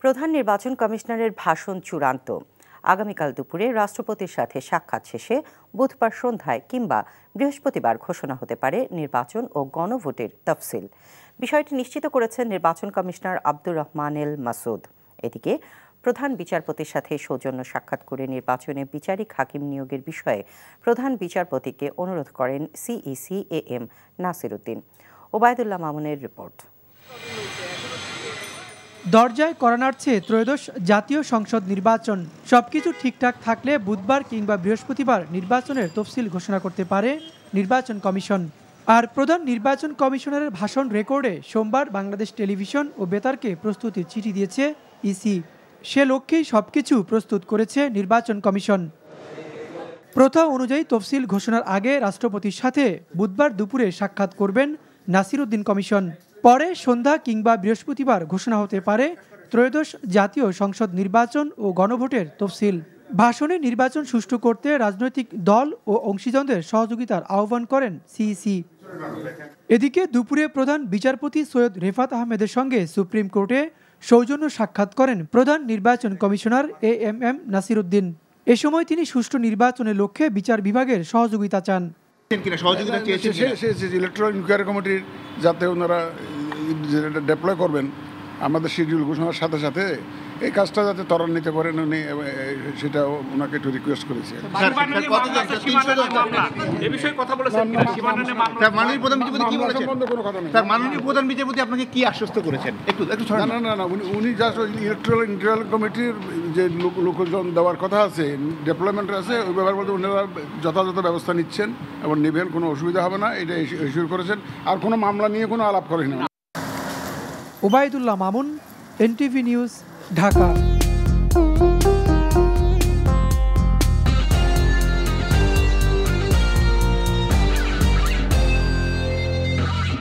প্রধান নির্বাচন কমিশনারের ভাষণ চূড়ান্ত। আগামীকাল দুপুরে রাষ্ট্রপতির সাথে সাক্ষাৎ শেষে বুধবার সন্ধ্যায় কিংবা বৃহস্পতিবার ঘোষণা হতে পারে নির্বাচন ও গণভোটের তফসিল। বিষয়টি নিশ্চিত করেছেন নির্বাচন কমিশনার আব্দুর রহমান এল মাসুদ। এদিকে প্রধান বিচারপতির সাথে সৌজন্য সাক্ষাৎ করে নির্বাচনে বিচারিক হাকিম নিয়োগের বিষয়ে প্রধান বিচারপতিকে অনুরোধ করেন সিইসি AM নাসির উদ্দিন। ওবায়দুল্লাহ মামুনের রিপোর্ট। দরজায় করা নাড়ছে ত্রয়োদশ জাতীয় সংসদ নির্বাচন। সবকিছু ঠিকঠাক থাকলে বুধবার কিংবা বৃহস্পতিবার নির্বাচনের তফসিল ঘোষণা করতে পারে নির্বাচন কমিশন। আর প্রধান নির্বাচন কমিশনারের ভাষণ রেকর্ডে সোমবার বাংলাদেশ টেলিভিশন ও বেতারকে প্রস্তুতির চিঠি দিয়েছে ইসি। সে লক্ষ্যেই সবকিছু প্রস্তুত করেছে নির্বাচন কমিশন। প্রথা অনুযায়ী তফসিল ঘোষণার আগে রাষ্ট্রপতির সাথে বুধবার দুপুরে সাক্ষাৎ করবেন নাসির উদ্দিন কমিশন। পরে সন্ধ্যা কিংবা বৃহস্পতিবার ঘোষণা হতে পারে ত্রয়োদশ জাতীয় সংসদ নির্বাচন ও গণভোটের তফসিল। ভাষণে নির্বাচন সুষ্ঠু করতে রাজনৈতিক দল ও অংশীজনদের সহযোগিতার আহ্বান করেন সিইসি। এদিকে দুপুরে প্রধান বিচারপতি সৈয়দ রেফাত আহমেদের সঙ্গে সুপ্রিম কোর্টে সৌজন্য সাক্ষাৎ করেন প্রধান নির্বাচন কমিশনার AM নাসির উদ্দিন। এ সময় তিনি সুষ্ঠু নির্বাচনের লক্ষ্যে বিচার বিভাগের সহযোগিতা চান। ইলেকট্রাল ইনকোয়ারি কমিটির যাতে ওনারা ডেপ্লয় করবেন আমাদের শিডিউল ঘোষণার সাথে সাথে এই কাজটা যাতে ত্বরান্বিত করেন উনি সেটা ওনাকে একটু রিকোয়েস্ট করেছে। মাননীয় প্রধান বিচারপতি আপনাকে কি আশ্বস্ত করেছেন? না উনি জাস্ট ইলেকট্রাল কমিটির যে লোকজন দেওয়ার কথা আছে ডেভেলপমেন্ট আছে ওই ব্যাপারে বলতে ওনারা যথাযথ ব্যবস্থা নিচ্ছেন এবং নেবেন, কোনো অসুবিধা হবে না, এটা ইস্যু করেছেন। আর কোনো মামলা নিয়ে কোনো আলাপ করেন না। Obaidullah Mamun, NTV news, Dhaka.